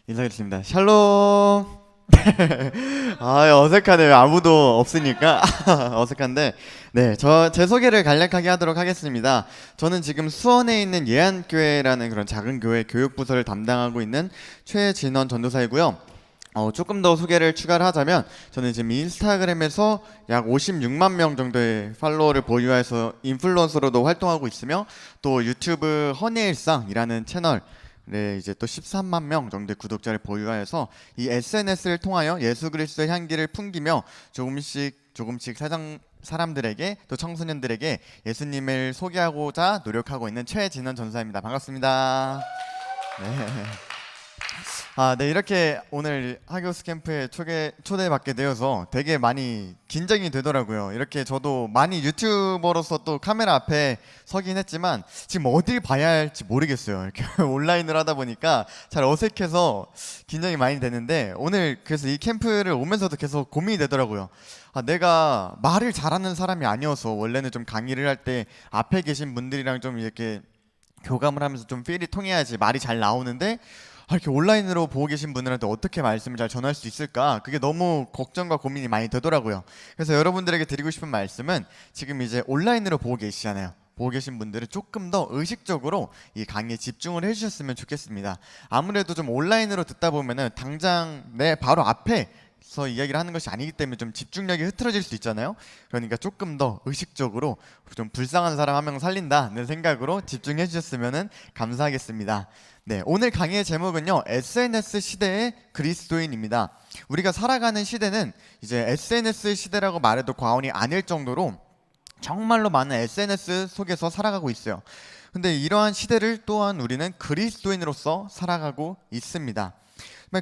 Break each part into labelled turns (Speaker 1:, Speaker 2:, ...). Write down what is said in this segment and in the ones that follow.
Speaker 1: 인사드리겠습니다. 샬롬. 어색하네요. 아무도 없으니까 어색한데, 네, 제 소개를 간략하게 하도록 하겠습니다. 저는 지금 수원에 있는 예안교회라는 그런 작은 교회 교육부서를 담당하고 있는 최진원 전도사이고요. 조금 더 소개를 추가를 하자면, 저는 지금 인스타그램에서 약 56만 명 정도의 팔로워를 보유해서 인플루언서로도 활동하고 있으며, 또 유튜브 허니일상이라는 채널, 네, 이제 또 13만 명 정도의 구독자를 보유하여서 이 SNS를 통하여 예수 그리스도의 향기를 풍기며 조금씩 세상 사람들에게, 또 청소년들에게 예수님을 소개하고자 노력하고 있는 최진원 전사입니다. 반갑습니다. 네. 네, 이렇게 오늘 하교스 캠프에 초대받게 되어서 되게 많이 긴장이 되더라고요. 이렇게 저도 많이 유튜버로서 또 카메라 앞에 서긴 했지만 지금 어딜 봐야 할지 모르겠어요. 이렇게 온라인으로 하다 보니까 잘 어색해서 긴장이 많이 되는데, 오늘 그래서 이 캠프를 오면서도 계속 고민이 되더라고요. 내가 말을 잘하는 사람이 아니어서, 원래는 좀 강의를 할 때 앞에 계신 분들이랑 좀 이렇게 교감을 하면서 좀 필이 통해야지 말이 잘 나오는데, 이렇게 온라인으로 보고 계신 분들한테 어떻게 말씀을 잘 전할 수 있을까, 그게 너무 걱정과 고민이 많이 되더라고요. 그래서 여러분들에게 드리고 싶은 말씀은, 지금 이제 온라인으로 보고 계시잖아요. 보고 계신 분들은 조금 더 의식적으로 이 강의에 집중을 해주셨으면 좋겠습니다. 아무래도 좀 온라인으로 듣다 보면은 당장 내 바로 앞에서 이야기를 하는 것이 아니기 때문에 좀 집중력이 흐트러질 수 있잖아요. 그러니까 조금 더 의식적으로 좀 불쌍한 사람 한 명 살린다는 생각으로 집중해 주셨으면 감사하겠습니다. 네, 오늘 강의의 제목은요, SNS 시대의 그리스도인입니다. 우리가 살아가는 시대는 이제 SNS 시대라고 말해도 과언이 아닐 정도로 정말로 많은 SNS 속에서 살아가고 있어요. 근데 이러한 시대를 또한 우리는 그리스도인으로서 살아가고 있습니다.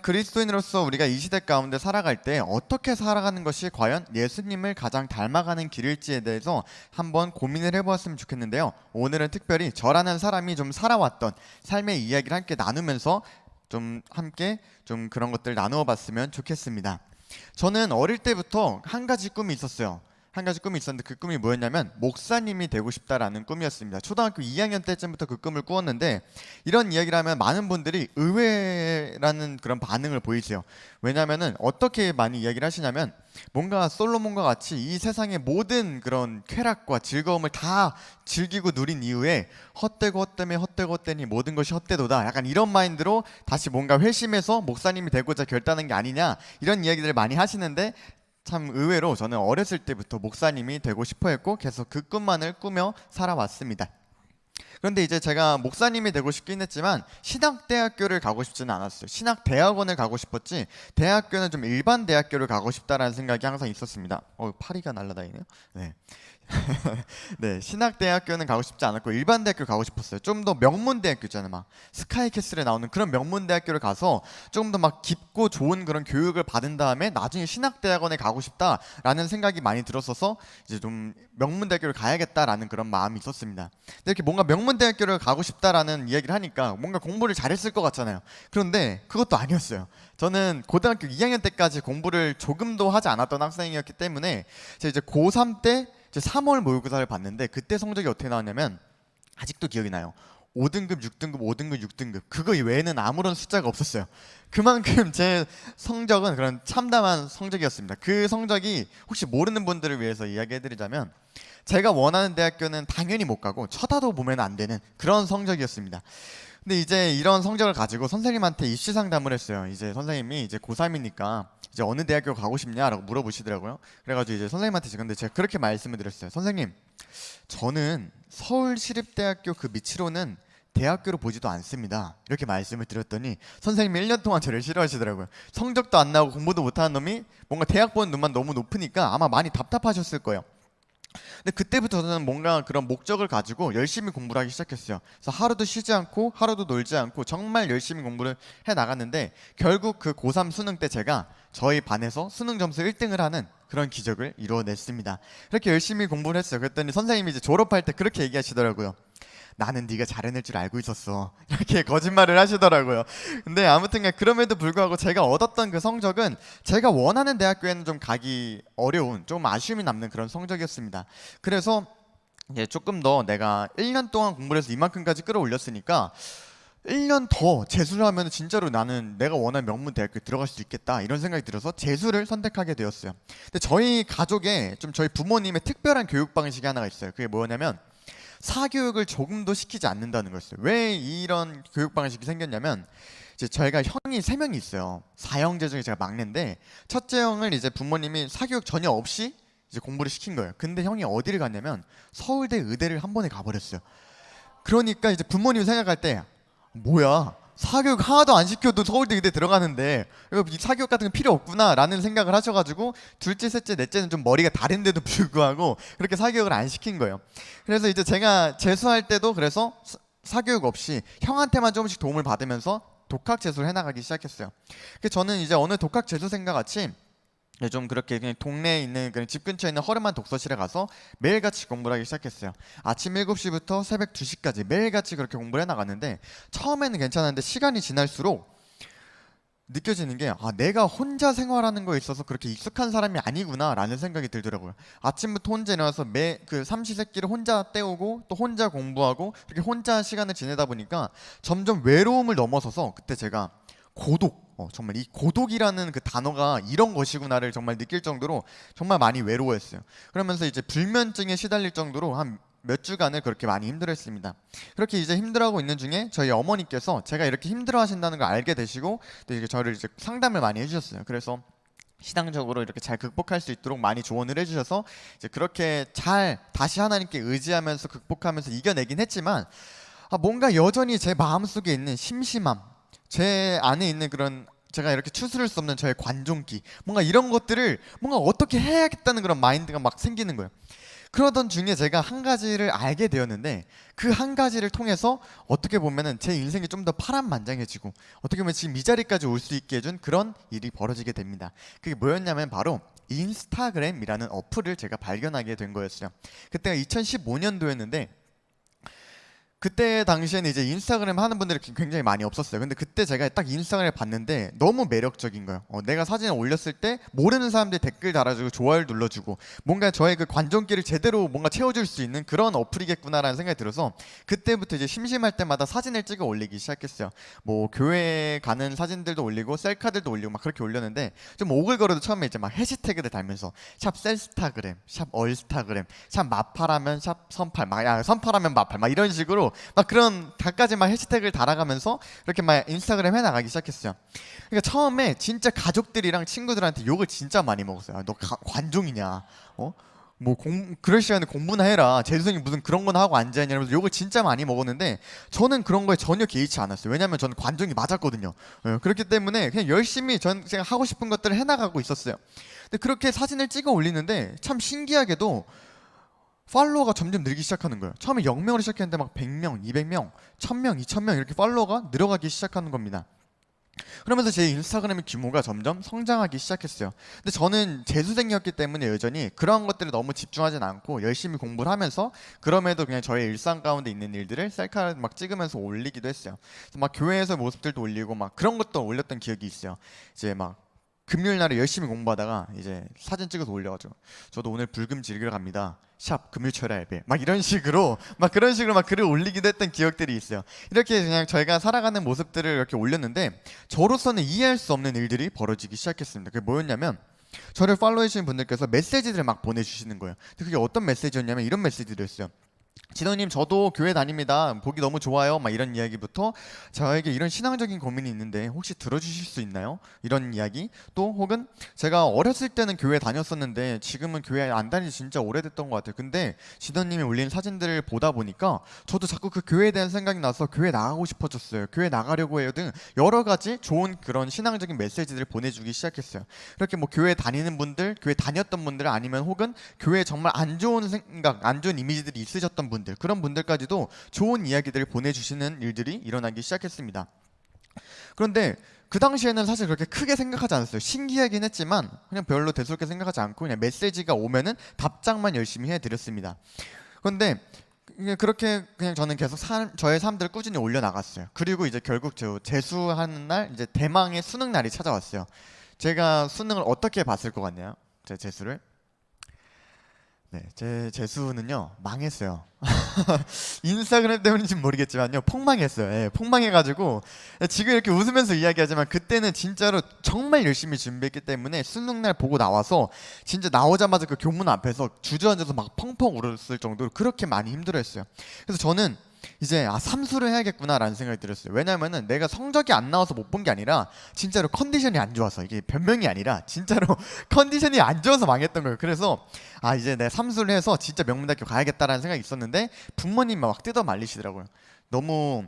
Speaker 1: 그리스도인으로서 우리가 이 시대 가운데 살아갈 때 어떻게 살아가는 것이 과연 예수님을 가장 닮아가는 길일지에 대해서 한번 고민을 해보았으면 좋겠는데요. 오늘은 특별히 저라는 사람이 좀 살아왔던 삶의 이야기를 함께 나누면서 좀 함께 좀 그런 것들 나누어 봤으면 좋겠습니다. 저는 어릴 때부터 한 가지 꿈이 있었어요. 한 가지 꿈이 있었는데, 그 꿈이 뭐였냐면 목사님이 되고 싶다라는 꿈이었습니다. 초등학교 2학년 때쯤부터 그 꿈을 꾸었는데, 이런 이야기를 하면 많은 분들이 의외라는 그런 반응을 보이세요. 왜냐면은 어떻게 많이 이야기를 하시냐면, 뭔가 솔로몬과 같이 이 세상의 모든 그런 쾌락과 즐거움을 다 즐기고 누린 이후에 헛되고 헛되니 모든 것이 헛되도다, 약간 이런 마인드로 다시 뭔가 회심해서 목사님이 되고자 결단한 게 아니냐, 이런 이야기들을 많이 하시는데, 참 의외로 저는 어렸을 때부터 목사님이 되고 싶어 했고 계속 그 꿈만을 꾸며 살아왔습니다. 그런데 이제 제가 목사님이 되고 싶긴 했지만 신학대학교를 가고 싶지는 않았어요. 신학대학원을 가고 싶었지, 대학교는 좀 일반 대학교를 가고 싶다라는 생각이 항상 있었습니다. 파리가 날아다니네요. 네. 네, 신학대학교는 가고 싶지 않았고 일반 대학교 가고 싶었어요. 좀 더 명문대학교 있잖아요. 막 스카이캐슬에 나오는 그런 명문대학교를 가서 조금 더 막 깊고 좋은 그런 교육을 받은 다음에 나중에 신학대학원에 가고 싶다라는 생각이 많이 들었어서 이제 좀 명문대학교를 가야겠다라는 그런 마음이 있었습니다. 근데 이렇게 뭔가 명문대학교를 가고 싶다라는 이야기를 하니까 뭔가 공부를 잘했을 것 같잖아요. 그런데 그것도 아니었어요. 저는 고등학교 2학년 때까지 공부를 조금도 하지 않았던 학생이었기 때문에 제가 이제 고3 때 3월 모의고사를 봤는데, 그때 성적이 어떻게 나왔냐면 아직도 기억이 나요. 5등급, 6등급, 5등급, 6등급, 그거 외에는 아무런 숫자가 없었어요. 그만큼 제 성적은 그런 참담한 성적이었습니다. 그 성적이 혹시 모르는 분들을 위해서 이야기해드리자면, 제가 원하는 대학교는 당연히 못 가고 쳐다도 보면 안 되는 그런 성적이었습니다. 근데 이제 이런 성적을 가지고 선생님한테 입시 상담을 했어요. 이제 선생님이 이제 고3이니까 이제 어느 대학교 가고 싶냐라고 물어보시더라고요. 그래가지고 이제 선생님한테 근데 제가 그렇게 말씀을 드렸어요. 선생님, 저는 서울시립대학교 그 밑으로는 대학교를 보지도 않습니다. 이렇게 말씀을 드렸더니 선생님이 1년 동안 저를 싫어하시더라고요. 성적도 안 나오고 공부도 못하는 놈이 뭔가 대학 보는 눈만 너무 높으니까 아마 많이 답답하셨을 거예요. 근데 그때부터 저는 뭔가 그런 목적을 가지고 열심히 공부를 하기 시작했어요. 그래서 하루도 쉬지 않고 하루도 놀지 않고 정말 열심히 공부를 해 나갔는데, 결국 그 고3 수능 때 제가 저희 반에서 수능 점수 1등을 하는 그런 기적을 이루어냈습니다. 그렇게 열심히 공부를 했어요. 그랬더니 선생님이 이제 졸업할 때 그렇게 얘기하시더라고요. 나는 네가 잘해낼 줄 알고 있었어, 이렇게 거짓말을 하시더라고요. 근데 아무튼 그럼에도 불구하고 제가 얻었던 그 성적은 제가 원하는 대학교에는 좀 가기 어려운, 좀 아쉬움이 남는 그런 성적이었습니다. 그래서 이제 조금 더 내가 1년 동안 공부를 해서 이만큼까지 끌어올렸으니까 1년 더 재수를 하면 진짜로 나는 내가 원하는 명문 대학교에 들어갈 수 있겠다 이런 생각이 들어서 재수를 선택하게 되었어요. 근데 저희 가족에 좀 저희 부모님의 특별한 교육 방식이 하나가 있어요. 그게 뭐냐면 사교육을 조금도 시키지 않는다는 거였어요. 왜 이런 교육 방식이 생겼냐면 이제 저희가 형이 3명이 있어요. 4형제 중에 제가 막내인데 첫째 형을 이제 부모님이 사교육 전혀 없이 이제 공부를 시킨 거예요. 근데 형이 어디를 갔냐면 서울대 의대를 한 번에 가버렸어요. 그러니까 이제 부모님이 생각할 때 뭐야 사교육 하나도 안 시켜도 서울대 의대 들어가는데 이거 사교육 같은 거 필요 없구나라는 생각을 하셔가지고 둘째, 셋째, 넷째는 좀 머리가 다른데도 불구하고 그렇게 사교육을 안 시킨 거예요. 그래서 이제 제가 재수할 때도 그래서 사교육 없이 형한테만 조금씩 도움을 받으면서 독학 재수를 해나가기 시작했어요. 그래서 저는 이제 어느 독학 재수생과 같이 좀 그렇게 그냥 동네에 있는 그냥 집 근처에 있는 허름한 독서실에 가서 매일같이 공부를 하기 시작했어요. 아침 7시부터 새벽 2시까지 매일같이 그렇게 공부를 해나갔는데 처음에는 괜찮았는데 시간이 지날수록 느껴지는 게 내가 혼자 생활하는 거에 있어서 그렇게 익숙한 사람이 아니구나 라는 생각이 들더라고요. 아침부터 혼자 일어나서 매 그 삼시세끼를 혼자 때우고 또 혼자 공부하고 그렇게 혼자 시간을 지내다 보니까 점점 외로움을 넘어서서 그때 제가 고독 정말 이 고독이라는 그 단어가 이런 것이구나를 정말 느낄 정도로 정말 많이 외로워했어요. 그러면서 이제 불면증에 시달릴 정도로 한 몇 주간을 그렇게 많이 힘들어했습니다. 그렇게 이제 힘들어하고 있는 중에 저희 어머니께서 제가 이렇게 힘들어하신다는 걸 알게 되시고 또 이게 저를 이제 상담을 많이 해주셨어요. 그래서 신앙적으로 이렇게 잘 극복할 수 있도록 많이 조언을 해주셔서 이제 그렇게 잘 다시 하나님께 의지하면서 극복하면서 이겨내긴 했지만 뭔가 여전히 제 마음속에 있는 심심함, 제 안에 있는 그런 제가 이렇게 추스를 수 없는 저의 관종기 뭔가 이런 것들을 뭔가 어떻게 해야겠다는 그런 마인드가 막 생기는 거예요. 그러던 중에 제가 한 가지를 알게 되었는데 그 한 가지를 통해서 어떻게 보면은 제 인생이 좀 더 파란만장해지고 어떻게 보면 지금 이 자리까지 올 수 있게 해준 그런 일이 벌어지게 됩니다. 그게 뭐였냐면 바로 인스타그램이라는 어플을 제가 발견하게 된 거였어요. 그때가 2015년도였는데 그때 당시에는 이제 인스타그램 하는 분들이 굉장히 많이 없었어요. 근데 그때 제가 딱 인스타그램을 봤는데 너무 매력적인 거예요. 내가 사진을 올렸을 때 모르는 사람들이 댓글 달아주고 좋아요를 눌러주고 뭔가 저의 그 관종기를 제대로 뭔가 채워줄 수 있는 그런 어플이겠구나라는 생각이 들어서 그때부터 이제 심심할 때마다 사진을 찍어 올리기 시작했어요. 뭐 교회 가는 사진들도 올리고 셀카들도 올리고 막 그렇게 올렸는데 좀 오글거려도 처음에 이제 막 해시태그를 달면서 샵 셀스타그램, 샵 얼스타그램, 샵 마팔하면 샵 선팔, 선팔하면 마팔 막 이런 식으로 막 그런 각가지 막 해시태그를 달아가면서 이렇게 막 인스타그램 해나가기 시작했어요. 그러니까 처음에 진짜 가족들이랑 친구들한테 욕을 진짜 많이 먹었어요. 너 관종이냐? 그럴 시간에 공부나 해라. 재수생이 무슨 그런 거나 하고 앉아있냐 이러면서 욕을 진짜 많이 먹었는데 저는 그런 거에 전혀 개의치 않았어요. 왜냐면 저는 관종이 맞았거든요. 그렇기 때문에 그냥 열심히 제가 하고 싶은 것들을 해나가고 있었어요. 근데 그렇게 사진을 찍어 올리는데 참 신기하게도 팔로워가 점점 늘기 시작하는 거예요. 처음에 0명으로 시작했는데 막 100명, 200명, 1000명, 2000명 이렇게 팔로워가 늘어가기 시작하는 겁니다. 그러면서 제 인스타그램의 규모가 점점 성장하기 시작했어요. 근데 저는 재수생이었기 때문에 여전히 그런 것들에 너무 집중하진 않고 열심히 공부를 하면서 그럼에도 그냥 저의 일상 가운데 있는 일들을 셀카를 막 찍으면서 올리기도 했어요. 그래서 막 교회에서 모습들도 올리고 막 그런 것도 올렸던 기억이 있어요. 이제 막 금요일 날에 열심히 공부하다가 이제 사진 찍어서 올려가지고 저도 오늘 불금 즐기러 갑니다. 샵 금요철야 예배 막 이런 식으로 막 그런 식으로 막 글을 올리기도 했던 기억들이 있어요. 이렇게 그냥 저희가 살아가는 모습들을 이렇게 올렸는데 저로서는 이해할 수 없는 일들이 벌어지기 시작했습니다. 그게 뭐였냐면 저를 팔로우해 주신 분들께서 메시지들을 막 보내주시는 거예요. 근데 그게 어떤 메시지였냐면 이런 메시지들이었어요. 진호님 저도 교회 다닙니다. 보기 너무 좋아요. 막 이런 이야기부터 저에게 이런 신앙적인 고민이 있는데 혹시 들어주실 수 있나요? 이런 이야기 또 혹은 제가 어렸을 때는 교회 다녔었는데 지금은 교회 안 다닌 지 진짜 오래됐던 것 같아요. 근데 진호님이 올린 사진들을 보다 보니까 저도 자꾸 그 교회에 대한 생각이 나서 교회 나가고 싶어졌어요. 교회 나가려고 해요 등 여러 가지 좋은 그런 신앙적인 메시지들을 보내주기 시작했어요. 이렇게 뭐 교회 다니는 분들, 교회 다녔던 분들 아니면 혹은 교회에 정말 안 좋은 생각, 안 좋은 이미지들이 있으셨던 분들 그런 분들까지도 좋은 이야기들을 보내주시는 일들이 일어나기 시작했습니다. 그런데 그 당시에는 사실 그렇게 크게 생각하지 않았어요. 신기하긴 했지만 그냥 별로 대수롭게 생각하지 않고 그냥 메시지가 오면은 답장만 열심히 해드렸습니다. 그런데 그렇게 그냥 저는 계속 저의 삶들을 꾸준히 올려나갔어요. 그리고 이제 결국 재수하는 날 이제 대망의 수능 날이 찾아왔어요. 제가 수능을 어떻게 봤을 것 같나요? 제 재수를? 네, 제 재수는요 망했어요. 인스타그램 때문인지 모르겠지만요 폭망했어요. 예, 폭망해가지고 지금 이렇게 웃으면서 이야기하지만 그때는 진짜로 정말 열심히 준비했기 때문에 수능날 보고 나와서 진짜 나오자마자 그 교문 앞에서 주저앉아서 막 펑펑 울었을 정도로 그렇게 많이 힘들어했어요. 그래서 저는 이제 삼수를 해야겠구나라는 생각이 들었어요. 왜냐면은 내가 성적이 안 나와서 못 본 게 아니라 진짜로 컨디션이 안 좋아서, 이게 변명이 아니라 진짜로 컨디션이 안 좋아서 망했던 거예요. 그래서 이제 내가 삼수를 해서 진짜 명문대학교 가야겠다라는 생각이 있었는데 부모님이 막 뜯어 말리시더라고요. 너무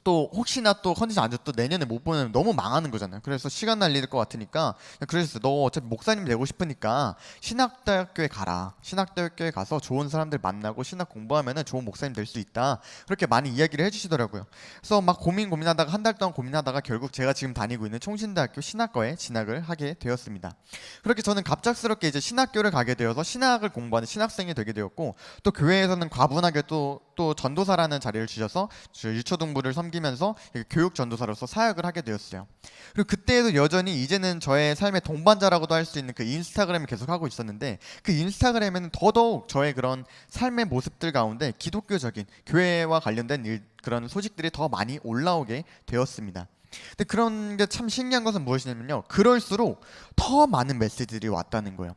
Speaker 1: 또 혹시나 또 컨디션 안 좋아 또 내년에 못 보면 너무 망하는 거잖아요. 그래서 시간 날릴 것 같으니까 그래서 너 어차피 목사님 되고 싶으니까 신학대학교에 가라. 신학대학교에 가서 좋은 사람들 만나고 신학 공부하면은 좋은 목사님 될 수 있다. 그렇게 많이 이야기를 해주시더라고요. 그래서 막 고민하다가 한 달 동안 고민하다가 결국 제가 지금 다니고 있는 총신대학교 신학과에 진학을 하게 되었습니다. 그렇게 저는 갑작스럽게 이제 신학교를 가게 되어서 신학을 공부하는 신학생이 되게 되었고, 또 교회에서는 과분하게 또 전도사라는 자리를 주셔서 유초등부를 섬기면서 교육 전도사로서 사역을 하게 되었어요. 그리고 그때에도 여전히 이제는 저의 삶의 동반자라고도 할 수 있는 그 인스타그램을 계속 하고 있었는데, 그 인스타그램에는 더더욱 저의 그런 삶의 모습들 가운데 기독교적인 교회와 관련된 그런 소식들이 더 많이 올라오게 되었습니다. 근데 그런 게 참 신기한 것은 무엇이냐면요, 그럴수록 더 많은 메시지들이 왔다는 거예요.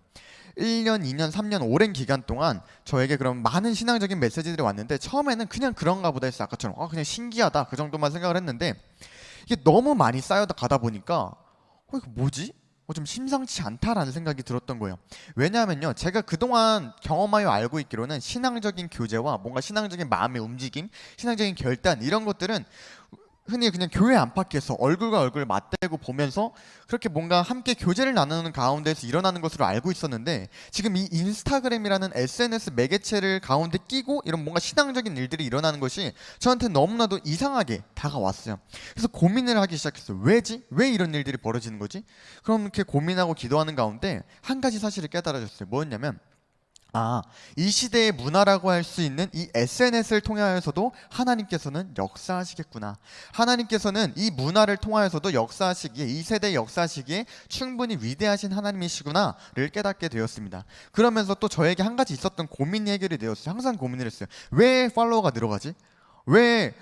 Speaker 1: 1년, 2년, 3년 오랜 기간 동안 저에게 그런 많은 신앙적인 메시지들이 왔는데, 처음에는 그냥 그런가 보다 했어요. 아까처럼 그냥 신기하다 그 정도만 생각을 했는데, 이게 너무 많이 쌓여 가다 보니까 이거 뭐지? 좀 심상치 않다라는 생각이 들었던 거예요. 왜냐하면요, 제가 그동안 경험하여 알고 있기로는 신앙적인 교제와 뭔가 신앙적인 마음의 움직임, 신앙적인 결단, 이런 것들은 흔히 그냥 교회 안팎에서 얼굴과 얼굴을 맞대고 보면서 그렇게 뭔가 함께 교제를 나누는 가운데서 일어나는 것으로 알고 있었는데, 지금 이 인스타그램이라는 SNS 매개체를 가운데 끼고 이런 뭔가 신앙적인 일들이 일어나는 것이 저한테 너무나도 이상하게 다가왔어요. 그래서 고민을 하기 시작했어요. 왜지? 왜 이런 일들이 벌어지는 거지? 그럼 이렇게 고민하고 기도하는 가운데 한 가지 사실을 깨달아졌어요. 뭐였냐면, 이 시대의 문화라고 할 수 있는 이 SNS를 통하여서도 하나님께서는 역사하시겠구나. 하나님께서는 이 문화를 통하여서도 역사하시기에, 이 세대의 역사하시기에 충분히 위대하신 하나님이시구나를 깨닫게 되었습니다. 그러면서 또 저에게 한 가지 있었던 고민이 해결이 되었어요. 항상 고민을 했어요. 왜 팔로워가 늘어가지? 왜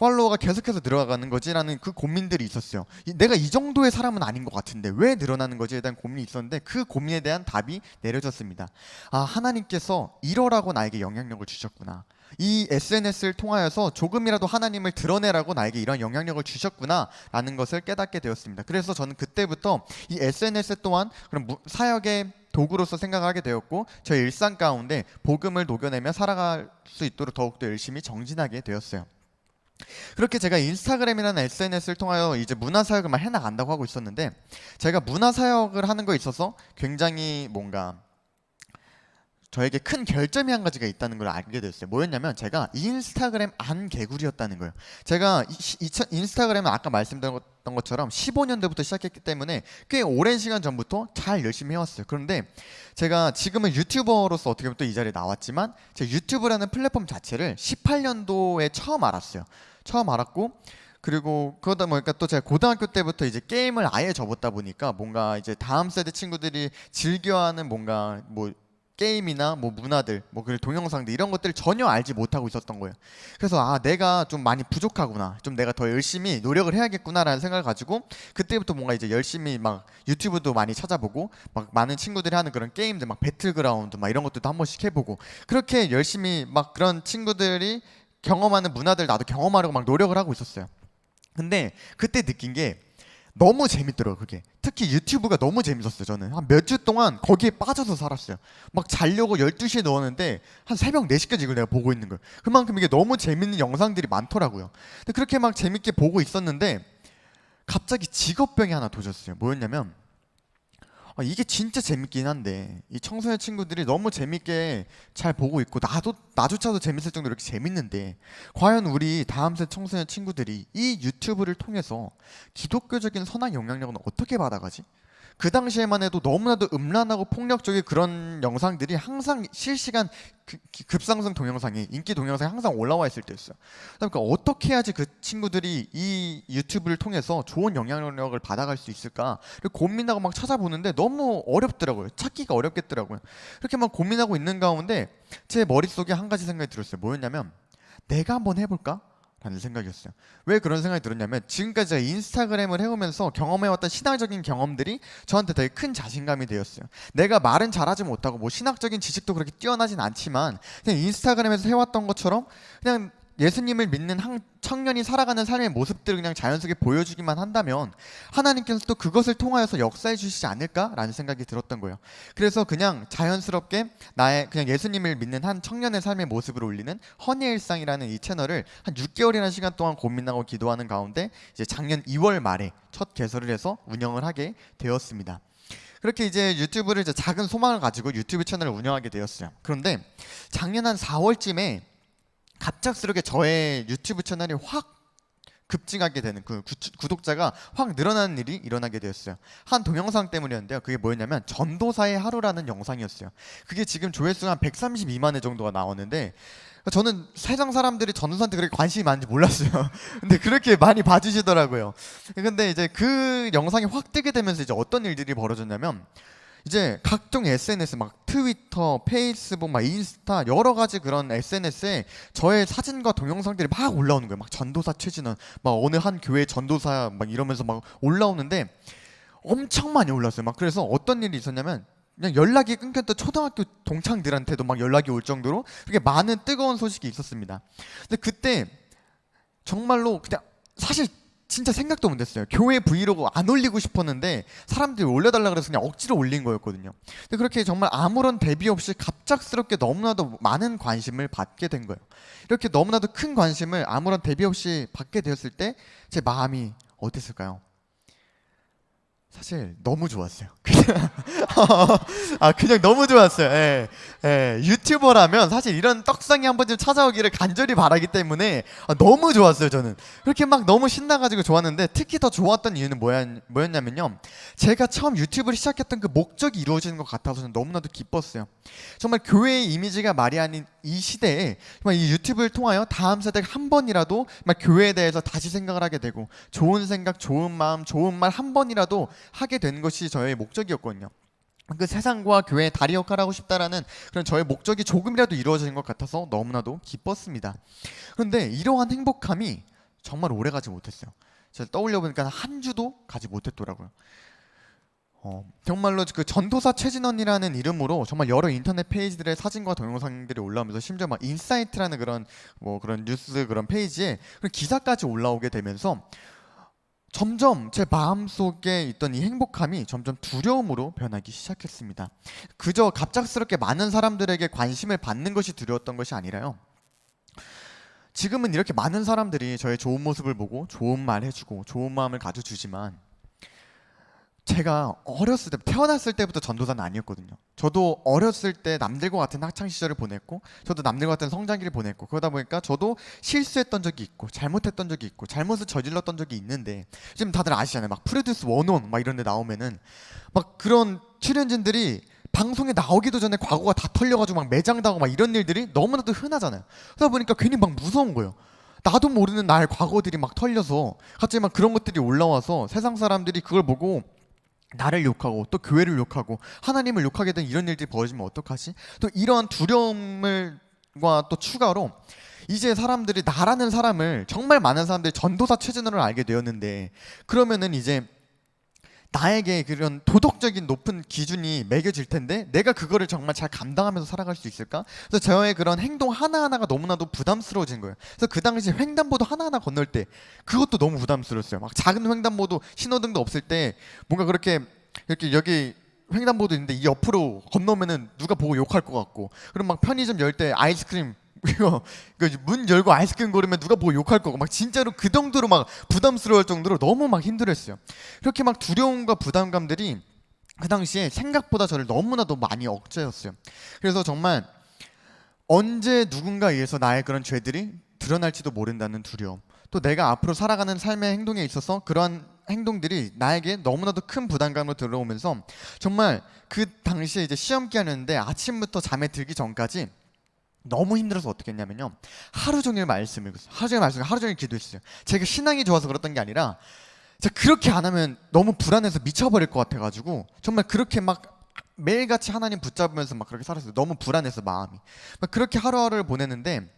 Speaker 1: 팔로워가 계속해서 늘어가는 거지라는 그 고민들이 있었어요. 내가 이 정도의 사람은 아닌 것 같은데 왜 늘어나는 거지에 대한 고민이 있었는데, 그 고민에 대한 답이 내려졌습니다. 하나님께서 이러라고 나에게 영향력을 주셨구나. 이 SNS를 통하여서 조금이라도 하나님을 드러내라고 나에게 이런 영향력을 주셨구나 라는 것을 깨닫게 되었습니다. 그래서 저는 그때부터 이 SNS 또한 그런 사역의 도구로서 생각하게 되었고, 저의 일상 가운데 복음을 녹여내며 살아갈 수 있도록 더욱더 열심히 정진하게 되었어요. 그렇게 제가 인스타그램이라는 SNS를 통하여 이제 문화사역을 막 해나간다고 하고 있었는데, 제가 문화사역을 하는 거에 있어서 굉장히 뭔가 저에게 큰 결점이 한 가지가 있다는 걸 알게 됐어요. 뭐였냐면, 제가 인스타그램 안 개구리였다는 거예요. 제가 인스타그램은 아까 말씀드렸던 것처럼 15년도부터 시작했기 때문에 꽤 오랜 시간 전부터 잘 열심히 해왔어요. 그런데 제가 지금은 유튜버로서 어떻게 보면 또 이 자리에 나왔지만, 제가 유튜브라는 플랫폼 자체를 18년도에 처음 알았어요. 처음 알았고, 그리고 그러다 보니까 또 제가 고등학교 때부터 이제 게임을 아예 접었다 보니까 뭔가 이제 다음 세대 친구들이 즐겨하는 뭔가 뭐 게임이나 뭐 문화들, 뭐 그 동영상들, 이런 것들을 전혀 알지 못하고 있었던 거예요. 그래서 내가 좀 많이 부족하구나, 좀 내가 더 열심히 노력을 해야겠구나라는 생각을 가지고, 그때부터 뭔가 이제 열심히 막 유튜브도 많이 찾아보고, 막 많은 친구들이 하는 그런 게임들, 막 배틀그라운드 막 이런 것들도 한 번씩 해보고, 그렇게 열심히 막 그런 친구들이 경험하는 문화들 나도 경험하려고 막 노력을 하고 있었어요. 근데 그때 느낀 게 너무 재밌더라고요. 그게 특히 유튜브가 너무 재밌었어요. 저는 한 몇 주 동안 거기에 빠져서 살았어요. 막 자려고 12시에 누웠는데 한 새벽 4시까지 이걸 내가 보고 있는 거예요. 그만큼 이게 너무 재밌는 영상들이 많더라고요. 근데 그렇게 막 재밌게 보고 있었는데 갑자기 직업병이 하나 도졌어요. 뭐였냐면, 이게 진짜 재밌긴 한데 이 청소년 친구들이 너무 재밌게 잘 보고 있고, 나조차도 재밌을 정도로 이렇게 재밌는데, 과연 우리 다음 세 청소년 친구들이 이 유튜브를 통해서 기독교적인 선한 영향력은 어떻게 받아가지? 그 당시에만 해도 너무나도 음란하고 폭력적인 그런 영상들이 항상 실시간 급상승 동영상이, 인기 동영상이 항상 올라와 있을 때였어요. 그러니까 어떻게 해야지 그 친구들이 이 유튜브를 통해서 좋은 영향력을 받아갈 수 있을까 고민하고 막 찾아보는데 너무 어렵더라고요. 찾기가 어렵겠더라고요. 그렇게 막 고민하고 있는 가운데 제 머릿속에 한 가지 생각이 들었어요. 뭐였냐면, 내가 한번 해볼까? 라는 생각이었어요. 왜 그런 생각이 들었냐면, 지금까지 제가 인스타그램을 해오면서 경험해왔던 신앙적인 경험들이 저한테 되게 큰 자신감이 되었어요. 내가 말은 잘하지 못하고 뭐 신학적인 지식도 그렇게 뛰어나진 않지만 그냥 인스타그램에서 해왔던 것처럼 그냥 예수님을 믿는 한 청년이 살아가는 삶의 모습들을 그냥 자연스럽게 보여주기만 한다면 하나님께서 또 그것을 통하여서 역사해 주시지 않을까라는 생각이 들었던 거예요. 그래서 그냥 자연스럽게 나의 그냥 예수님을 믿는 한 청년의 삶의 모습을 올리는 허니의 일상이라는 이 채널을 한 6개월이라는 시간 동안 고민하고 기도하는 가운데 이제 작년 2월 말에 첫 개설을 해서 운영을 하게 되었습니다. 그렇게 이제 유튜브를 이제 작은 소망을 가지고 유튜브 채널을 운영하게 되었어요. 그런데 작년 한 4월쯤에 갑작스럽게 저의 유튜브 채널이 확 급증하게 되는, 그 구독자가 확 늘어나는 일이 일어나게 되었어요. 한 동영상 때문이었는데요. 그게 뭐였냐면 전도사의 하루라는 영상이었어요. 그게 지금 조회수가 한 132만 회 정도가 나오는데, 저는 세상 사람들이 전도사한테 그렇게 관심이 많은지 몰랐어요. 근데 그렇게 많이 봐주시더라고요. 근데 이제 그 영상이 확 뜨게 되면서 이제 어떤 일들이 벌어졌냐면, 이제 각종 SNS 막 트위터, 페이스북, 막 인스타 여러 가지 그런 SNS에 저의 사진과 동영상들이 막 올라오는 거예요. 막 전도사 최진원, 막 어느 한 교회 전도사 막 이러면서 막 올라오는데 엄청 많이 올랐어요. 막 그래서 어떤 일이 있었냐면, 그냥 연락이 끊겼던 초등학교 동창들한테도 막 연락이 올 정도로 그렇게 많은 뜨거운 소식이 있었습니다. 근데 그때 정말로 그냥 사실 진짜 생각도 못했어요. 교회 브이로그 안 올리고 싶었는데 사람들이 올려달라 그래서 그냥 억지로 올린 거였거든요. 근데 그렇게 정말 아무런 대비 없이 갑작스럽게 너무나도 많은 관심을 받게 된 거예요. 이렇게 너무나도 큰 관심을 아무런 대비 없이 받게 되었을 때 제 마음이 어땠을까요? 사실 너무 좋았어요. 그냥 너무 좋았어요. 예, 예. 유튜버라면 사실 이런 떡상이 한 번쯤 찾아오기를 간절히 바라기 때문에 너무 좋았어요. 저는 그렇게 막 너무 신나가지고 좋았는데, 특히 더 좋았던 이유는 뭐였냐면요, 제가 처음 유튜브를 시작했던 그 목적이 이루어지는 것 같아서 저는 너무나도 기뻤어요. 정말 교회의 이미지가 말이 아닌 이 시대에 정말 이 유튜브를 통하여 다음 세대가 한 번이라도 정말 교회에 대해서 다시 생각을 하게 되고, 좋은 생각, 좋은 마음, 좋은 말 한 번이라도 하게 된 것이 저의 목적이었거든요. 그 세상과 교회의 다리 역할을 하고 싶다라는 그런 저의 목적이 조금이라도 이루어진 것 같아서 너무나도 기뻤습니다. 그런데 이러한 행복함이 정말 오래 가지 못했어요. 제가 떠올려 보니까 한 주도 가지 못했더라고요. 정말로 그 전도사 최진원이라는 이름으로 정말 여러 인터넷 페이지들의 사진과 동영상들이 올라오면서, 심지어 막 인사이트라는 그런 뭐 그런 뉴스 그런 페이지에 그런 기사까지 올라오게 되면서 점점 제 마음속에 있던 이 행복함이 점점 두려움으로 변하기 시작했습니다. 그저 갑작스럽게 많은 사람들에게 관심을 받는 것이 두려웠던 것이 아니라요, 지금은 이렇게 많은 사람들이 저의 좋은 모습을 보고 좋은 말 해주고 좋은 마음을 가져주지만, 제가 어렸을 때, 태어났을 때부터 전도사는 아니었거든요. 저도 어렸을 때 남들과 같은 학창 시절을 보냈고, 저도 남들과 같은 성장기를 보냈고, 그러다 보니까 저도 실수했던 적이 있고 잘못했던 적이 있고 잘못을 저질렀던 적이 있는데, 지금 다들 아시잖아요. 막 프로듀스 101 막 이런 데 나오면은 막 그런 출연진들이 방송에 나오기도 전에 과거가 다 털려가지고 막 매장당하고 막 이런 일들이 너무나도 흔하잖아요. 그러다 보니까 괜히 막 무서운 거예요. 나도 모르는 나의 과거들이 막 털려서 갑자기 막 그런 것들이 올라와서 세상 사람들이 그걸 보고 나를 욕하고 또 교회를 욕하고 하나님을 욕하게 된 이런 일들이 벌어지면 어떡하지? 또 이러한 두려움과 또 추가로 이제 사람들이 나라는 사람을, 정말 많은 사람들이 전도사 최진원을 알게 되었는데, 그러면은 이제 나에게 그런 도덕적인 높은 기준이 매겨질 텐데 내가 그거를 정말 잘 감당하면서 살아갈 수 있을까? 그래서 저의 그런 행동 하나하나가 너무나도 부담스러워진 거예요. 그래서 그 당시 횡단보도 하나하나 건널 때 그것도 너무 부담스러웠어요. 막 작은 횡단보도 신호등도 없을 때 뭔가 그렇게 이렇게 여기 횡단보도 있는데 이 옆으로 건너면은 누가 보고 욕할 것 같고, 그럼 막 편의점 열 때 아이스크림 이거 문 열고 아이스크림 고르면 누가 보고 욕할 거고, 막 진짜로 그 정도로 막 부담스러울 정도로 너무 막 힘들었어요. 그렇게 막 두려움과 부담감들이 그 당시에 생각보다 저를 너무나도 많이 억제였어요. 그래서 정말 언제 누군가에 의해서 나의 그런 죄들이 드러날지도 모른다는 두려움, 또 내가 앞으로 살아가는 삶의 행동에 있어서 그러한 행동들이 나에게 너무나도 큰 부담감으로 들어오면서 정말 그 당시에 이제 시험 기간이었는데 아침부터 잠에 들기 전까지 너무 힘들어서 어떻게 했냐면요, 하루 종일 말씀을 읽었어요. 하루 종일 기도했어요. 제가 신앙이 좋아서 그랬던 게 아니라 제가 그렇게 안 하면 너무 불안해서 미쳐버릴 것 같아가지고 정말 그렇게 막 매일같이 하나님 붙잡으면서 막 그렇게 살았어요. 너무 불안해서 마음이. 막 그렇게 하루하루를 보냈는데,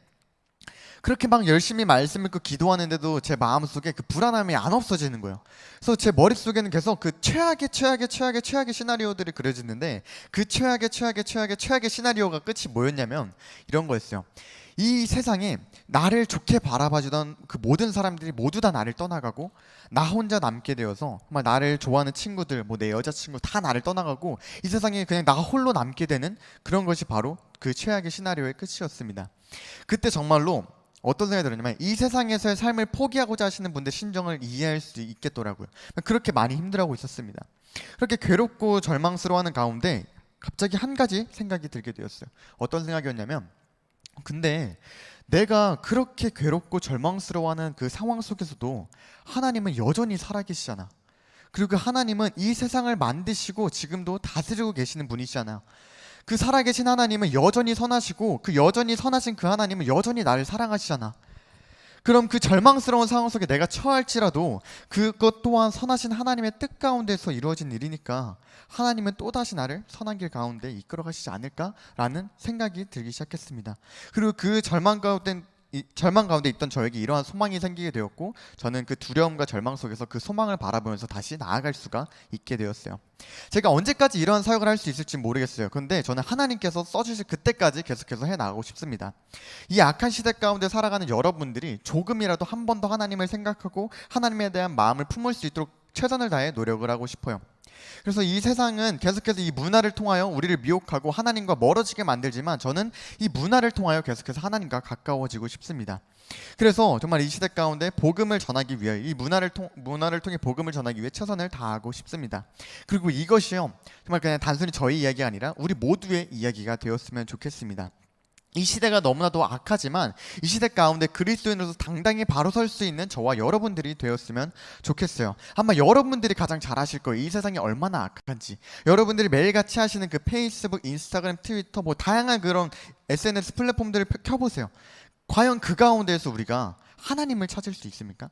Speaker 1: 그렇게 막 열심히 말씀 읽고 기도하는데도 제 마음속에 그 불안함이 안 없어지는 거예요. 그래서 제 머릿속에는 계속 그 최악의 시나리오들이 그려지는데, 그 최악의 시나리오가 끝이 뭐였냐면 이런 거였어요. 이 세상에 나를 좋게 바라봐주던 그 모든 사람들이 모두 다 나를 떠나가고 나 혼자 남게 되어서, 정말 나를 좋아하는 친구들, 뭐 내 여자친구 다 나를 떠나가고 이 세상에 그냥 나 홀로 남게 되는 그런 것이 바로 그 최악의 시나리오의 끝이었습니다. 그때 정말로 어떤 생각이 들었냐면, 이 세상에서의 삶을 포기하고자 하시는 분들 심정을 이해할 수 있겠더라고요. 그렇게 많이 힘들어하고 있었습니다. 그렇게 괴롭고 절망스러워하는 가운데 갑자기 한 가지 생각이 들게 되었어요. 어떤 생각이었냐면, 근데 내가 그렇게 괴롭고 절망스러워하는 그 상황 속에서도 하나님은 여전히 살아계시잖아. 그리고 그 하나님은 이 세상을 만드시고 지금도 다스리고 계시는 분이시잖아요. 그 살아계신 하나님은 여전히 선하시고, 그 여전히 선하신 그 하나님은 여전히 나를 사랑하시잖아. 그럼 그 절망스러운 상황 속에 내가 처할지라도 그것 또한 선하신 하나님의 뜻 가운데서 이루어진 일이니까 하나님은 또다시 나를 선한 길 가운데 이끌어 가시지 않을까라는 생각이 들기 시작했습니다. 그리고 그 절망 가운데 있던 저에게 이러한 소망이 생기게 되었고, 저는 그 두려움과 절망 속에서 그 소망을 바라보면서 다시 나아갈 수가 있게 되었어요. 제가 언제까지 이러한 사역을 할 수 있을지 모르겠어요. 그런데 저는 하나님께서 써주실 그때까지 계속해서 해나가고 싶습니다. 이 악한 시대 가운데 살아가는 여러분들이 조금이라도 한 번 더 하나님을 생각하고 하나님에 대한 마음을 품을 수 있도록 최선을 다해 노력을 하고 싶어요. 그래서 이 세상은 계속해서 이 문화를 통하여 우리를 미혹하고 하나님과 멀어지게 만들지만, 저는 이 문화를 통하여 계속해서 하나님과 가까워지고 싶습니다. 그래서 정말 이 시대 가운데 복음을 전하기 위해, 이 문화를 통해 복음을 전하기 위해 최선을 다하고 싶습니다. 그리고 이것이요, 정말 그냥 단순히 저희 이야기가 아니라 우리 모두의 이야기가 되었으면 좋겠습니다. 이 시대가 너무나도 악하지만 이 시대 가운데 그리스도인으로서 당당히 바로 설 수 있는 저와 여러분들이 되었으면 좋겠어요. 아마 여러분들이 가장 잘 아실 거예요. 이 세상이 얼마나 악한지. 여러분들이 매일같이 하시는 그 페이스북, 인스타그램, 트위터, 뭐 다양한 그런 SNS 플랫폼들을 켜보세요. 과연 그 가운데에서 우리가 하나님을 찾을 수 있습니까?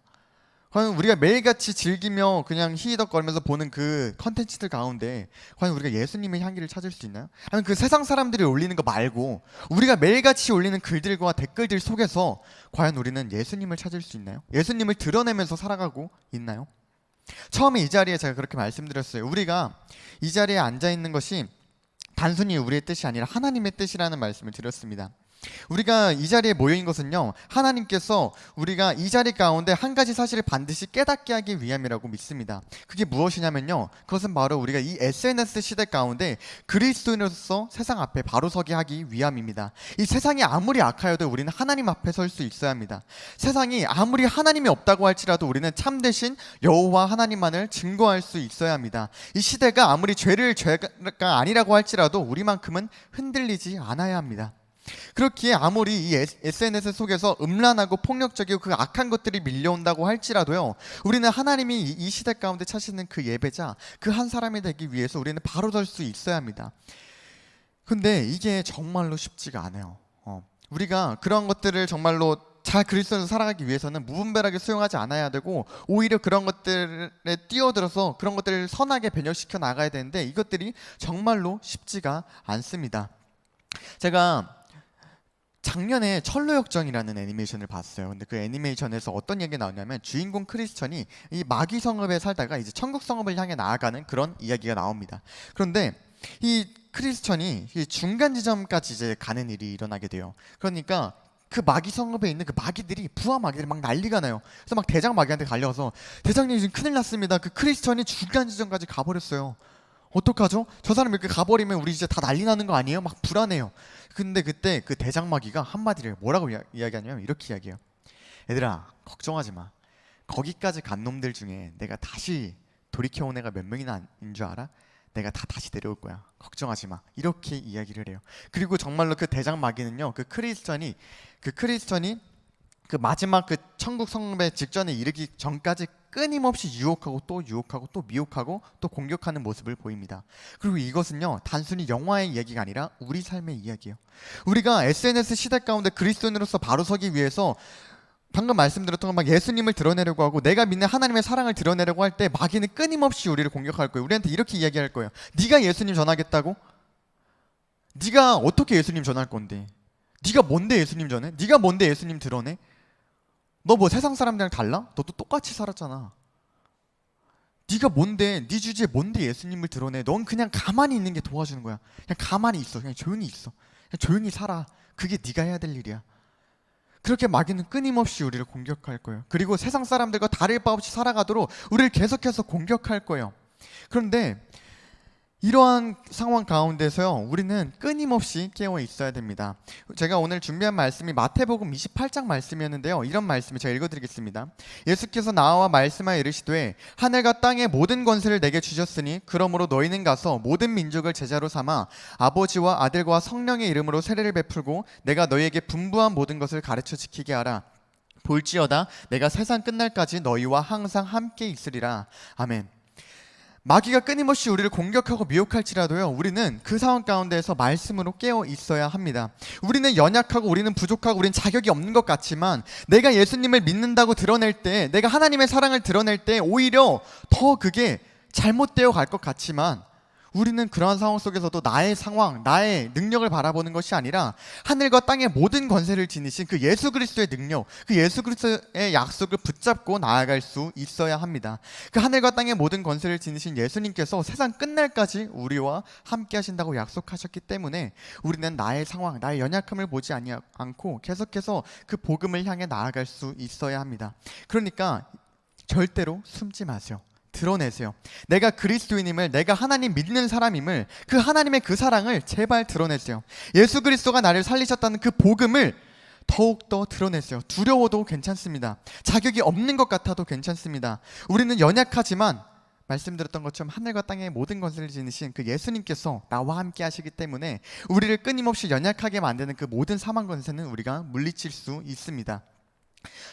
Speaker 1: 과연 우리가 매일같이 즐기며 그냥 히히덕거리면서 보는 그 컨텐츠들 가운데 과연 우리가 예수님의 향기를 찾을 수 있나요? 아니면 그 세상 사람들이 올리는 거 말고 우리가 매일같이 올리는 글들과 댓글들 속에서 과연 우리는 예수님을 찾을 수 있나요? 예수님을 드러내면서 살아가고 있나요? 처음에 이 자리에 제가 그렇게 말씀드렸어요. 우리가 이 자리에 앉아있는 것이 단순히 우리의 뜻이 아니라 하나님의 뜻이라는 말씀을 드렸습니다. 우리가 이 자리에 모여있는 것은요, 하나님께서 우리가 이 자리 가운데 한 가지 사실을 반드시 깨닫게 하기 위함이라고 믿습니다. 그게 무엇이냐면요, 그것은 바로 우리가 이 SNS 시대 가운데 그리스도인으로서 세상 앞에 바로 서게 하기 위함입니다. 이 세상이 아무리 악하여도 우리는 하나님 앞에 설 수 있어야 합니다. 세상이 아무리 하나님이 없다고 할지라도 우리는 참되신 여호와 하나님만을 증거할 수 있어야 합니다. 이 시대가 아무리 죄가 아니라고 할지라도 우리만큼은 흔들리지 않아야 합니다. 그렇기에 아무리 이 SNS 속에서 음란하고 폭력적이고 그 악한 것들이 밀려온다고 할지라도요, 우리는 하나님이 이 시대 가운데 찾으시는 그 예배자, 그 한 사람이 되기 위해서 우리는 바로 설 수 있어야 합니다. 근데 이게 정말로 쉽지가 않아요. 우리가 그런 것들을 정말로 잘 그리스도인으로 살아가기 위해서는 무분별하게 수용하지 않아야 되고, 오히려 그런 것들에 뛰어들어서 그런 것들을 선하게 변형시켜 나가야 되는데, 이것들이 정말로 쉽지가 않습니다. 제가 작년에 철로역정이라는 애니메이션을 봤어요. 근데 그 애니메이션에서 어떤 얘기가 나오냐면, 주인공 크리스천이 이 마귀 성읍에 살다가 이제 천국 성읍을 향해 나아가는 그런 이야기가 나옵니다. 그런데 이 크리스천이 이 중간 지점까지 이제 가는 일이 일어나게 돼요. 그러니까 그 마귀 성읍에 있는 그 마귀들이, 부하 마귀들이 막 난리가 나요. 그래서 막 대장 마귀한테 갈려서, 대장님 지금 큰일 났습니다. 그 크리스천이 중간 지점까지 가버렸어요. 어떡하죠? 저 사람 이렇게 가버리면 우리 이제 다 난리 나는 거 아니에요? 막 불안해요. 근데 그때 그 대장마귀가 한마디를 뭐라고 이야기하냐면 이렇게 이야기해요. 얘들아, 걱정하지 마. 거기까지 간 놈들 중에 내가 다시 돌이켜온 애가 몇 명이나 인 줄 알아? 내가 다 다시 데려올 거야. 걱정하지 마. 이렇게 이야기를 해요. 그리고 정말로 그 대장마귀는요, 그 크리스천이 그 마지막 그 천국 성읍에 직전에 이르기 전까지 끊임없이 유혹하고 또 유혹하고 또 미혹하고 또 공격하는 모습을 보입니다. 그리고 이것은요, 단순히 영화의 이야기가 아니라 우리 삶의 이야기예요. 우리가 SNS 시대 가운데 그리스도인으로서 바로 서기 위해서 방금 말씀드렸던 건 예수님을 드러내려고 하고 내가 믿는 하나님의 사랑을 드러내려고 할 때 마귀는 끊임없이 우리를 공격할 거예요. 우리한테 이렇게 이야기할 거예요. 네가 예수님 전하겠다고? 네가 어떻게 예수님 전할 건데? 네가 뭔데 예수님 전해? 네가 뭔데 예수님 드러내? 너 뭐 세상 사람들이랑 달라? 너도 똑같이 살았잖아. 네가 뭔데, 네 주제에 뭔데 예수님을 드러내? 넌 그냥 가만히 있는 게 도와주는 거야. 그냥 가만히 있어. 그냥 조용히 있어. 그냥 조용히 살아. 그게 네가 해야 될 일이야. 그렇게 마귀는 끊임없이 우리를 공격할 거예요. 그리고 세상 사람들과 다를 바 없이 살아가도록 우리를 계속해서 공격할 거예요. 그런데 이러한 상황 가운데서요, 우리는 끊임없이 깨어 있어야 됩니다. 제가 오늘 준비한 말씀이 마태복음 28장 말씀이었는데요, 이런 말씀을 제가 읽어드리겠습니다. 예수께서 나와 말씀하여 이르시되 하늘과 땅의 모든 권세를 내게 주셨으니 그러므로 너희는 가서 모든 민족을 제자로 삼아 아버지와 아들과 성령의 이름으로 세례를 베풀고 내가 너희에게 분부한 모든 것을 가르쳐 지키게 하라. 볼지어다 내가 세상 끝날까지 너희와 항상 함께 있으리라. 아멘. 마귀가 끊임없이 우리를 공격하고 미혹할지라도요, 우리는 그 상황 가운데에서 말씀으로 깨어 있어야 합니다. 우리는 연약하고 우리는 부족하고 우리는 자격이 없는 것 같지만 내가 예수님을 믿는다고 드러낼 때, 내가 하나님의 사랑을 드러낼 때 오히려 더 그게 잘못되어 갈 것 같지만 우리는 그러한 상황 속에서도 나의 상황, 나의 능력을 바라보는 것이 아니라 하늘과 땅의 모든 권세를 지니신 그 예수 그리스도의 능력, 그 예수 그리스도의 약속을 붙잡고 나아갈 수 있어야 합니다. 그 하늘과 땅의 모든 권세를 지니신 예수님께서 세상 끝날까지 우리와 함께 하신다고 약속하셨기 때문에 우리는 나의 상황, 나의 연약함을 보지 않고 계속해서 그 복음을 향해 나아갈 수 있어야 합니다. 그러니까 절대로 숨지 마세요. 드러내세요. 내가 그리스도인임을, 내가 하나님 믿는 사람임을, 그 하나님의 그 사랑을 제발 드러내세요. 예수 그리스도가 나를 살리셨다는 그 복음을 더욱더 드러내세요. 두려워도 괜찮습니다. 자격이 없는 것 같아도 괜찮습니다. 우리는 연약하지만 말씀드렸던 것처럼 하늘과 땅의 모든 것을 지니신 그 예수님께서 나와 함께 하시기 때문에 우리를 끊임없이 연약하게 만드는 그 모든 사망 권세는 우리가 물리칠 수 있습니다.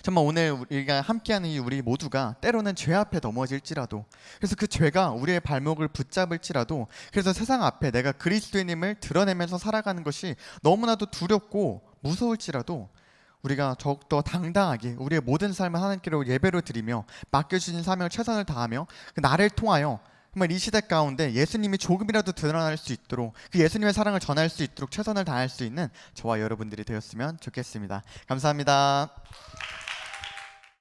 Speaker 1: 정말 오늘 우리가 함께하는 이 우리 모두가 때로는 죄 앞에 넘어질지라도, 그래서 그 죄가 우리의 발목을 붙잡을지라도, 그래서 세상 앞에 내가 그리스도인임을 드러내면서 살아가는 것이 너무나도 두렵고 무서울지라도 우리가 더욱더 당당하게 우리의 모든 삶을 하나님께로 예배로 드리며 맡겨주신 사명을 최선을 다하며 그 나를 통하여 정말 이 시대 가운데 예수님이 조금이라도 드러날 수 있도록, 그 예수님의 사랑을 전할 수 있도록 최선을 다할 수 있는 저와 여러분들이 되었으면 좋겠습니다. 감사합니다.